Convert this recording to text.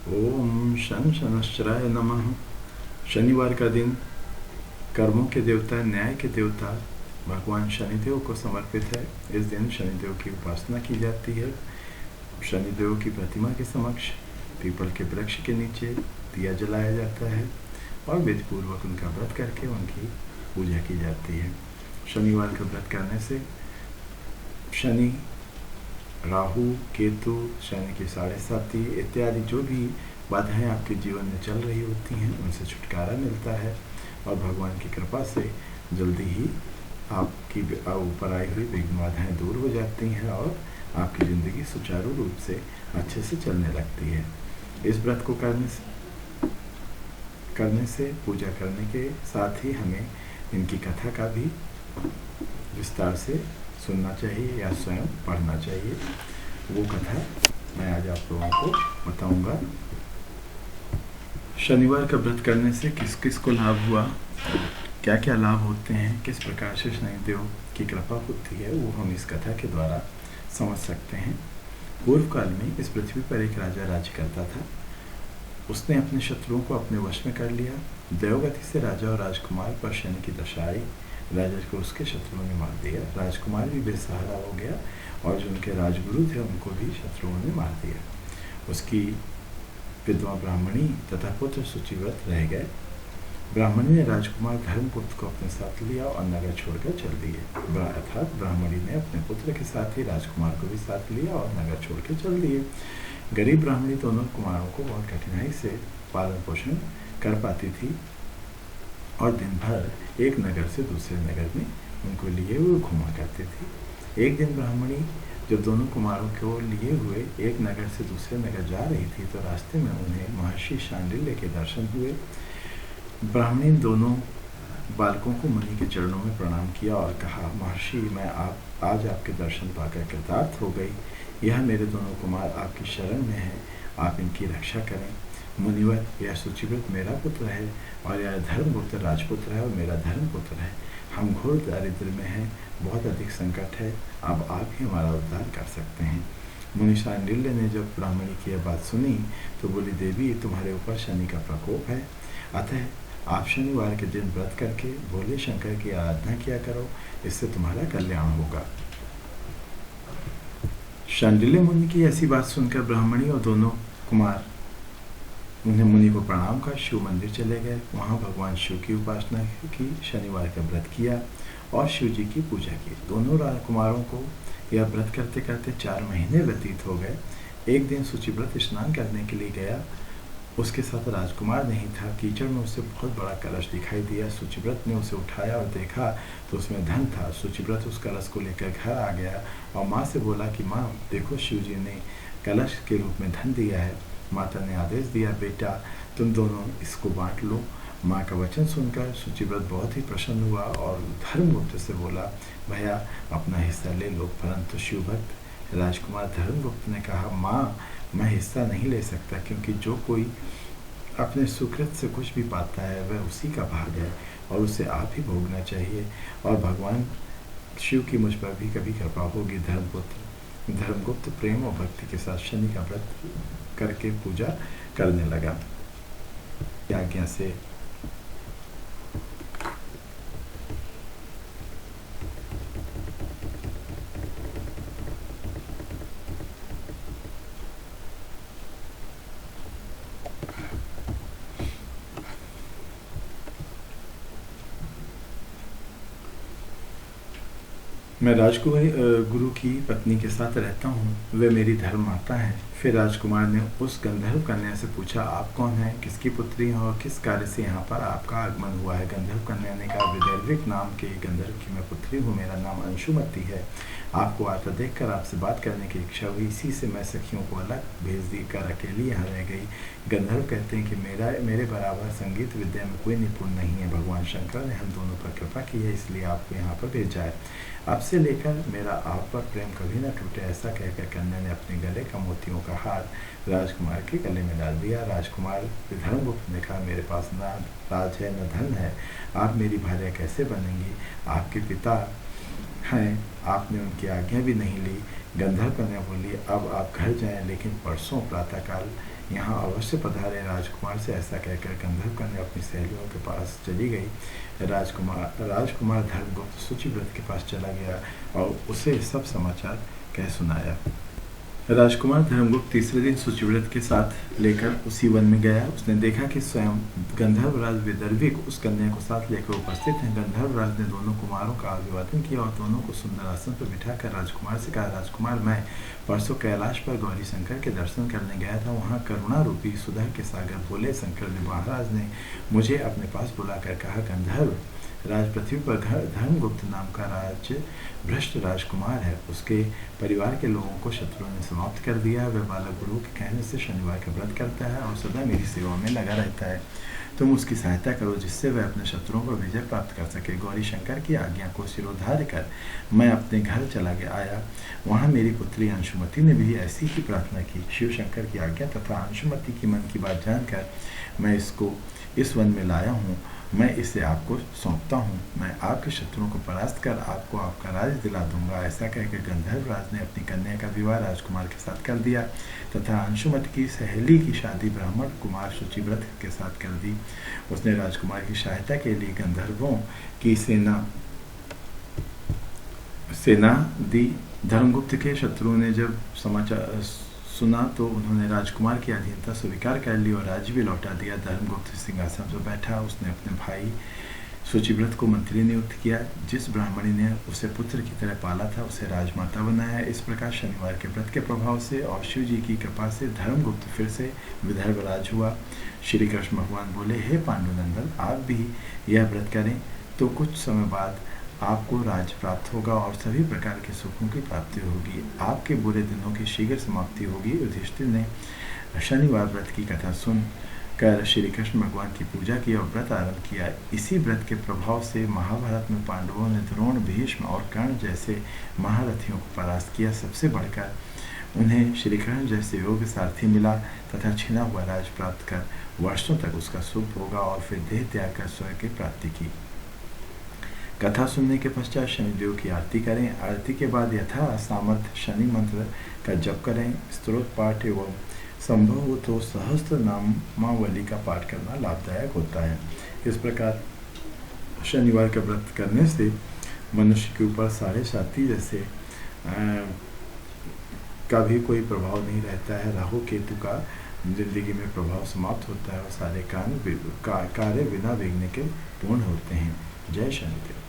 ओम शन शनश्चराय नमः। शनिवार का दिन कर्मों के देवता, न्याय के देवता भगवान शनिदेव को समर्पित है। इस दिन शनिदेव की उपासना की जाती है। शनिदेव की प्रतिमा के समक्ष पीपल के वृक्ष के नीचे दिया जलाया जाता है और विधिपूर्वक उनका व्रत करके उनकी पूजा की जाती है। शनिवार का व्रत करने से शनि, राहु, केतु, शनि की साढ़े साती इत्यादि जो भी बाधाएं आपके जीवन में चल रही होती हैं उनसे छुटकारा मिलता है और भगवान की कृपा से जल्दी ही आपकी ऊपर आई हुई विघ्न बाधाएं दूर हो जाती हैं और आपकी ज़िंदगी सुचारू रूप से अच्छे से चलने लगती है। इस व्रत को करने से पूजा करने के साथ ही हमें इनकी कथा का भी विस्तार से सुनना चाहिए या स्वयं पढ़ना चाहिए। वो कथा मैं आज आप लोगों को बताऊंगा। शनिवार का व्रत करने से किस किस को लाभ हुआ, क्या क्या लाभ होते हैं, किस प्रकार से शनिदेव की कृपा होती है, वो हम इस कथा के द्वारा समझ सकते हैं। पूर्व काल में इस पृथ्वी पर एक राजा राज्य करता था। उसने अपने शत्रुओं को अपने वश में कर लिया। देवगति से राजा और राजकुमार पर शनि की दशा आई। राजा को उसके शत्रुओं ने मार दिया। राजकुमार भी बेसहारा हो गया और जो उनके राजगुरु थे उनको भी शत्रुओं ने मार दिया। उसकी विधवा ब्राह्मणी तथा पुत्र शुचिव्रत रह गए। ब्राह्मणी ने राजकुमार धर्मपुत्र को अपने साथ लिया और नगर छोड़कर चल दिए। अर्थात ब्राह्मणी ने अपने पुत्र के साथ ही राजकुमार को भी साथ लिया और नगर छोड़ के चल दिए। गरीब ब्राह्मणी दोनों कुमारों को बहुत कठिनाई से पालन पोषण कर पाती थी और दिन भर एक नगर से दूसरे नगर में उनको लिए हुए घुमा करती थी। एक दिन ब्राह्मणी जब दोनों कुमारों को लिए हुए एक नगर से दूसरे नगर जा रही थी तो रास्ते में उन्हें महर्षि शांडिल्य के दर्शन हुए। ब्राह्मणी दोनों बालकों को मुनि के चरणों में प्रणाम किया और कहा, महर्षि, मैं आज आपके दर्शन पाकर कृतार्थ हो गई। यह मेरे दोनों कुमार आपकी शरण में हैं, आप इनकी रक्षा करें। मुनिवर, यह शुचिव्रत मेरा पुत्र है और यह धर्मपुत्र राजपुत्र है और मेरा धर्मपुत्र है। हम घोर दारिद्र्य में हैं, बहुत अधिक संकट है, अब आप ही हमारा उद्धार कर सकते हैं। मुनि शांडिल्य ने जब ब्राह्मणी की यह बात सुनी तो बोली, देवी, तुम्हारे ऊपर शनि का प्रकोप है, अतः आप शनिवार के दिन व्रत करके भोले शंकर की आराधना किया करो, इससे तुम्हारा कल्याण होगा। शांडिल्य मुनि की ऐसी बात सुनकर ब्राह्मणी और दोनों कुमार उन्हें मुनि को प्रणाम कर शिव मंदिर चले गए। वहाँ भगवान शिव की उपासना की, शनिवार का व्रत किया और शिव जी की पूजा की। दोनों राजकुमारों को यह व्रत करते करते 4 महीने व्यतीत हो गए। एक दिन शुचिव्रत स्नान करने के लिए गया। उसके साथ राजकुमार नहीं था। कीचड़ में उसे बहुत बड़ा कलश दिखाई दिया। शुचिव्रत ने उसे उठाया और देखा तो उसमें धन था। शुचिव्रत उस कलश को लेकर घर आ गया और माँ से बोला कि माँ, देखो, शिव जी ने कलश के रूप में धन दिया है। माता ने आदेश दिया, बेटा, तुम दोनों इसको बांट लो। माँ का वचन सुनकर शुचिव्रत बहुत ही प्रसन्न हुआ और धर्मगुप्त से बोला, भैया, अपना हिस्सा ले लो। परंतु शिवभक्त राजकुमार धर्मगुप्त ने कहा, माँ, मैं हिस्सा नहीं ले सकता, क्योंकि जो कोई अपने सुकृत से कुछ भी पाता है वह उसी का भाग है और उसे आप ही भोगना चाहिए, और भगवान शिव की मुझ पर भी कभी कृपा होगी। धर्मगुप्त प्रेम और भक्ति के साथ शनि का व्रत करके पूजा करने लगा। आज्ञा से मैं गुरु की पत्नी के साथ रहता हूँ, वे मेरी धर्म माता है। फिर राजकुमार ने उस गंधर्व कन्या से पूछा, आप कौन हैं, किसकी पुत्री हैं और किस कार्य से यहाँ पर आपका आगमन हुआ है। गंधर्व कन्या ने कहा, विदर्भिक नाम के गंधर्व की मैं पुत्री हूँ, मेरा नाम अंशुमती है। आपको आता देखकर आपसे बात करने की इच्छा हुई, इसी से मैं सखियों को अलग भेज दी कर अकेली यहाँ रह गई। गंधर्व कहते हैं कि मेरे बराबर संगीत विद्या में कोई निपुण नहीं है। भगवान शंकर ने हम दोनों पर कृपा की है, इसलिए आपको यहाँ पर भेजा है। अब से लेकर मेरा आप पर प्रेम कभी न टूटे, ऐसा कहकर कन्या ने अपने गले का मोतियों का हार राजकुमार के गले में डाल दिया। राजकुमार धर्मगुप्त ने कहा, मेरे पास न राज है न धन है, आप मेरी भार्या कैसे बनेंगी। आपके पिता हैं, आपने उनकी आज्ञा भी नहीं ली। गंधर्व कन्या बोली, अब आप घर जाएं, लेकिन परसों प्रातःकाल यहाँ अवश्य पधारे राजकुमार से ऐसा कहकर गंधर्व कन्या अपनी सहेलियों के पास चली गई। राजकुमार धर्मगुप्त शुचिव्रत के पास चला गया और उसे सब समाचार कह सुनाया। राजकुमार धर्मगुप्त तीसरे दिन शुचिव्रत के साथ लेकर उसी वन में गया। उसने देखा कि स्वयं गंधर्वराज विदर्भिक उस कन्या को साथ लेकर उपस्थित हैं। गंधर्वराज ने दोनों कुमारों का अभिवादन किया और दोनों को सुंदर आसन पर बिठाकर राजकुमार से कहा, राजकुमार, मैं परसों कैलाश पर गौरी शंकर के दर्शन करने गया था। वहाँ करुणा रूपी सुधा के सागर भोले शंकर जी महाराज ने मुझे अपने पास बुलाकर कहा, गंधर्व राज पृथ्वी पर धर्मगुप्त नाम का राज्य भ्रष्ट राजकुमार है। उसके परिवार के लोगों को शत्रुओं ने समाप्त कर दिया। वह बालक गुरु के कहने से शनिवार का व्रत करता है और सदा मेरी सेवा में लगा रहता है। तुम उसकी सहायता करो जिससे वह अपने शत्रुओं पर विजय प्राप्त कर सके। गौरी शंकर की आज्ञा को सिरोधार्य कर मैं अपने घर चला गया आया। वहाँ मेरी पुत्री अंशुमति ने भी ऐसी ही प्रार्थना की। शिव शंकर की आज्ञा तथा अंशुमति की मन की बात जानकर मैं इसको इस वन में लाया हूँ। मैं इसे आपको सौंपता हूँ। मैं आपके शत्रुओं को परास्त कर आपको आपका राज दिला दूंगा। ऐसा कहकर गंधर्वराज ने अपनी कन्या का विवाह राजकुमार के साथ कर दिया तथा अंशुमति की सहेली की शादी ब्राह्मण कुमार शुचिव्रत के साथ कर दी। उसने राजकुमार की सहायता के लिए गंधर्वों की सेना दी। धर्मगुप्त के शत्रुओं ने जब समाचार सुना तो उन्होंने राजकुमार की अधीनता स्वीकार कर ली और राज्य भी लौटा दिया। धर्मगुप्त सिंहासन पर बैठा। उसने अपने भाई शुचिव्रत को मंत्री नियुक्त किया। जिस ब्राह्मणी ने उसे पुत्र की तरह पाला था उसे राजमाता बनाया। इस प्रकार शनिवार के व्रत के प्रभाव से और शिव जी की कृपा से धर्मगुप्त फिर से विदर्भराज हुआ। श्री कृष्ण भगवान बोले, हे पांडुनंदन, आप भी यह व्रत करें तो कुछ समय बाद आपको राज्य प्राप्त होगा और सभी प्रकार के सुखों की प्राप्ति होगी। आपके बुरे दिनों की शीघ्र समाप्ति होगी। युधिष्ठिर ने शनिवार व्रत की कथा सुन कर श्री कृष्ण भगवान की पूजा की और व्रत आरंभ किया। इसी व्रत के प्रभाव से महाभारत में पांडवों ने द्रोण, भीष्म और कर्ण जैसे महारथियों को परास्त किया। सबसे बढ़कर उन्हें श्री कृष्ण जैसे योग सारथी मिला तथा छिना हुआ राज प्राप्त कर वर्षों तक उसका सुख होगा और फिर देह त्याग कर स्वर्ग की प्राप्ति की। कथा सुनने के पश्चात शनिदेव की आरती करें। आरती के बाद यथा सामर्थ्य शनि मंत्र का जप करें। स्तोत्र पाठ एवं संभव हो तो सहस्त्र नामावली का पाठ करना लाभदायक होता है। इस प्रकार शनिवार का व्रत करने से मनुष्य के ऊपर 7.5 जैसे का भी कोई प्रभाव नहीं रहता है। राहु केतु का जिंदगी में प्रभाव समाप्त होता है और सारे कार्य बिना विघ्न के पूर्ण होते हैं। जय शनिदेव।